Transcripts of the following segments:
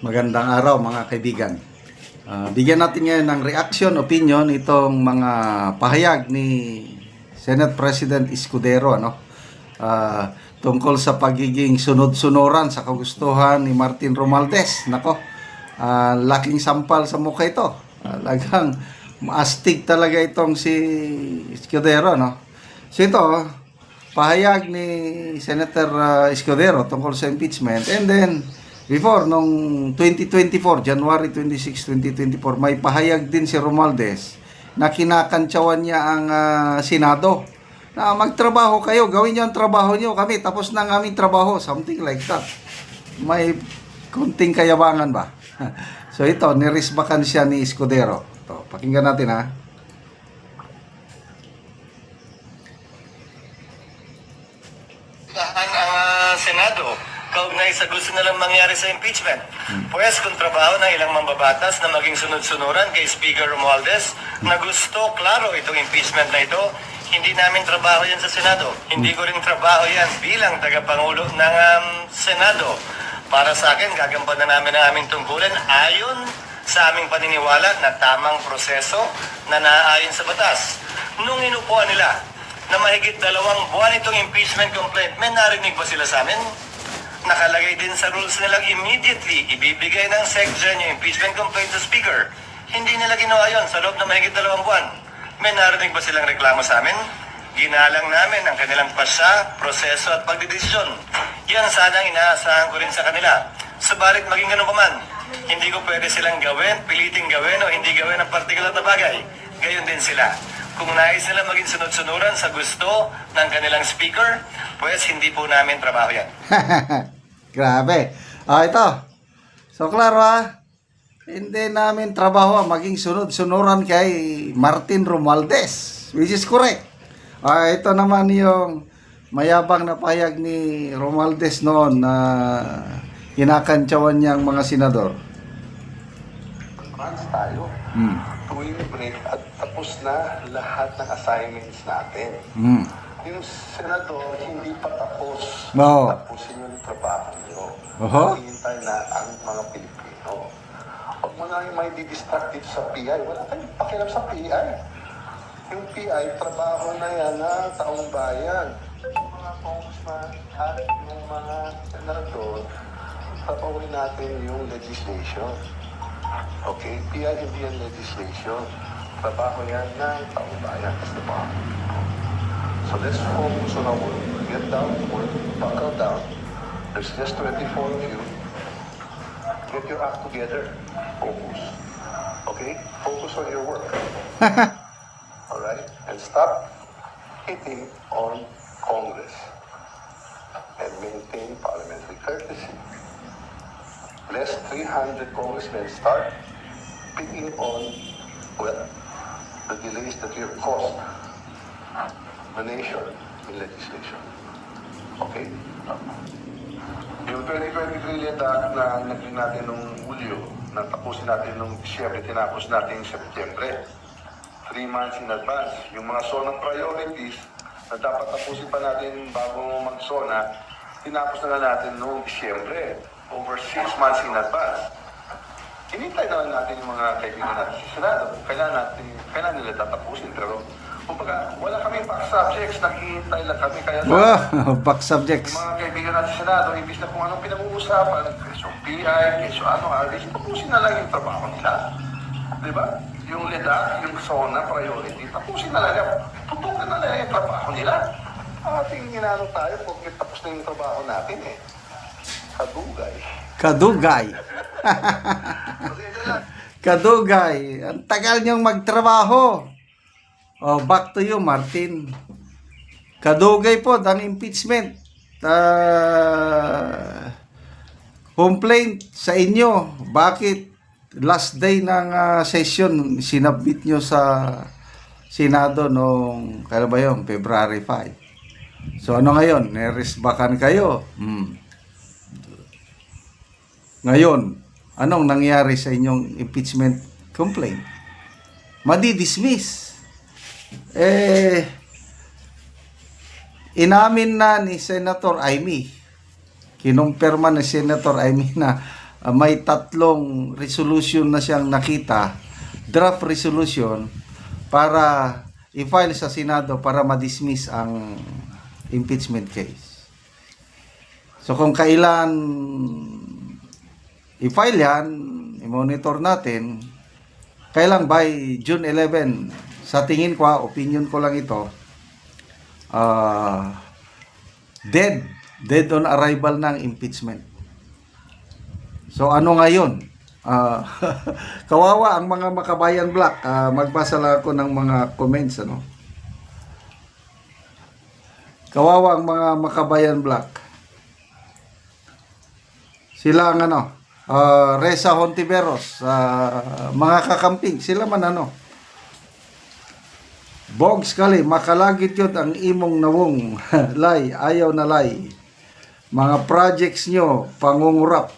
Magandang araw mga kaibigan. Bigyan natin ngayon ng reaction, opinion itong mga pahayag ni Senate President Escudero tungkol sa pagiging sunod-sunuran sa kagustuhan ni Martin Romualdez. Laking sampal sa mukha ito. Lagang maastig talaga itong si Escudero, So ito, pahayag ni Senator Escudero tungkol sa impeachment, and then before, nung 2024, January 26, 2024, may pahayag din si Romualdez na kinakantsawan niya ang Senado na magtrabaho kayo, gawin niyo ang trabaho niyo, kami tapos na ang aming trabaho, something like that. May kunting kayabangan ba? So ito, nirisbakan siya ni Escudero. Ito, pakinggan natin ha. Ang Senado kaugnay sa gusto nilang mangyari sa impeachment. Pues kung trabaho ng ilang mambabatas na maging sunod-sunuran kay Speaker Romualdez na gusto, klaro, itong impeachment na ito, hindi namin trabaho yan sa Senado. Hindi ko rin trabaho yan bilang tagapangulo ng Senado. Para sa akin, gagampanan namin ang aming tungkulin ayon sa aming paniniwala na tamang proseso na naaayon sa batas. Nung inupuan nila na mahigit 2 buwan itong impeachment complaint, may narinig ba sila sa amin? Nakalagay din sa rules nilang immediately ibibigay ng SecGen yung impeachment complaint sa Speaker. Hindi nila ginawa yon sa loob ng mahigit 2 buwan. May narinig ba silang reklamo sa amin? Ginalang namin ang kanilang pasya, proseso at pagdidesisyon. Yan sana ang inaasahan ko rin sa kanila. Subalit maging ganun pa man, hindi ko pwede silang gawin, piliting gawin o hindi gawin ang partikular na bagay. Gayon din sila. Kung nais nila maging sunod-sunuran sa gusto ng kanilang speaker, pues hindi po namin trabaho yan. Grabe. Ito. So, klaro hindi namin trabaho maging sunod-sunuran kay Martin Romualdez, which is correct. Ito naman yung mayabang na pahayag ni Romualdez noon na kinakantsawan niyang mga senador. Advance tayo. Tuwing break at tapos na lahat ng assignments natin. Yung senador, hindi pa tapos. No. Tapusin yung trabaho nyo. Hintay na ang mga Pilipino. Huwag mo na yung may didistract dito sa PI. Wala tayong pakialam sa PI. Yung PI, trabaho na yan ng taong bayan. Yung mga congressman at yung mga senador, trabahuin natin yung legislation. Okay? PI hindi yan legislation. Trabaho yan ng taong bayan. That's the bar. So let's focus on our work. Get down to work. Buckle down. There's just 24 of you. Get your act together. Focus. Okay? Focus on your work. Alright? And stop hitting on Congress. And maintain parliamentary courtesy. Less 300 congressmen start picking on, well, the delays that you have caused the nation in legislation. Okay? Yung 2023 letter na naging natin nung Hulyo, na tapusin natin nung Disyembre, tinapos natin Setyembre. 3 months in advance. Yung mga SONA priorities na dapat tapusin pa natin bago mag-SONA, tinapos na natin nung Disyembre. Over 6 months in advance. Hinintay na lang natin yung mga kaibigan natin sa Senado. Kailan nila tatapusin. Pero, kumbaga, wala kaming back subjects. Naghihintay lang kami. Kaya back subjects. Yung mga kaibigan natin sa Senado, ibig na kung anong pinag-uusapan, kesyo PI, kesyo RDC, tapusin na lang yung trabaho nila. Diba? Yung LEDA, yung SONA priority, tapusin na lang yan. Tutukan na lang yung trabaho nila. Ating ginano tayo kung tapos na yung trabaho natin eh. Kadugay. Kadugay. Ang tagal niyong magtrabaho. Back to you, Martin. Kadugay po ang impeachment. Complaint sa inyo. Bakit last day ng session sinabit nyo sa Senado noong, kailan ba yun? February 5. So ano ngayon? Nerisbakan kayo. Ngayon, anong nangyari sa inyong impeachment complaint? Madi-dismiss. Inamin na ni Senator Amy, kinumpirma ni Senator Amy na may 3 resolution na siyang nakita, draft resolution, para i-file sa Senado para ma-dismiss ang impeachment case. So kung kailan i-file yan, i-monitor natin, kailang by June 11, sa tingin ko, opinion ko lang ito, dead on arrival ng impeachment. So ano ngayon? Kawawa ang mga Makabayan Black. Magbasa lang ako ng mga comments, ano? Kawawa ang mga Makabayan Black. Sila ang ano, Reza Hontiveros, mga kakamping, sila man ano. Bogs kali, makalagit yun ang imong nawong lay, ayaw na lay. Mga projects nyo, pangungurap.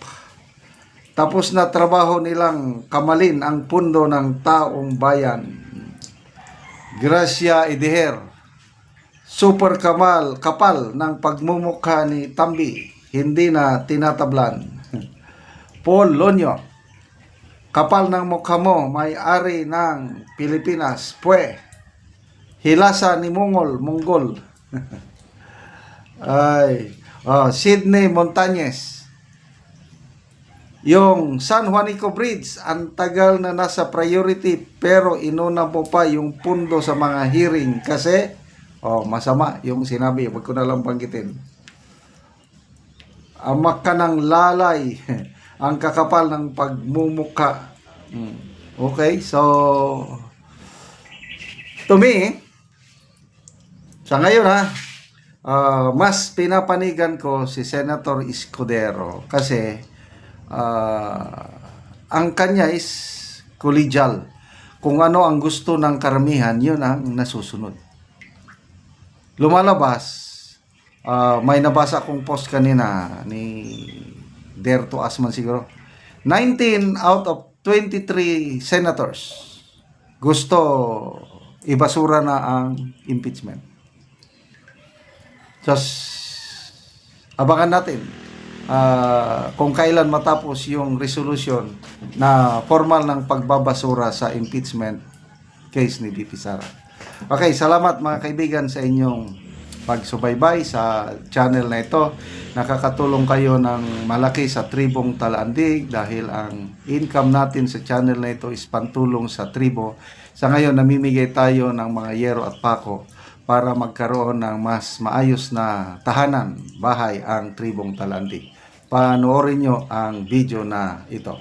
Tapos na trabaho nilang kamalin ang pundo ng taong bayan. Gracia Ideher, super kapal ng pagmumukha ni Tambi, hindi na tinatablan. Paul Lonyo, kapal ng mukha mo, may-ari ng Pilipinas, hilasa ni Monggol. Sydney Montañez, yung San Juanico Bridge, ang tagal na nasa priority, pero inuna mo pa yung pundo sa mga hearing kasi masama yung sinabi, wag ko na lang banggitin. Amak ka ng lalay, ang kakapal ng pagmumukha. Okay, so to me, sa ngayon mas pinapanigan ko si Senator Escudero kasi ang kanya is collegial. Kung ano ang gusto ng karamihan, yun ang nasusunod. Lumalabas, may nabasa akong post kanina ni Derto Asman siguro. 19 out of 23 senators gusto ibasura na ang impeachment. Just abangan natin kung kailan matapos yung resolution na formal ng pagbabasura sa impeachment case ni VP Sara. Okay, salamat mga kaibigan sa inyong pagsubaybay sa channel na ito. Nakakatulong kayo ng malaki sa Tribong Talandig dahil ang income natin sa channel na ito is pantulong sa tribo. Sa ngayon, namimigay tayo ng mga yero at pako para magkaroon ng mas maayos na tahanan, bahay ang Tribong Talandig. Panoorin nyo ang video na ito.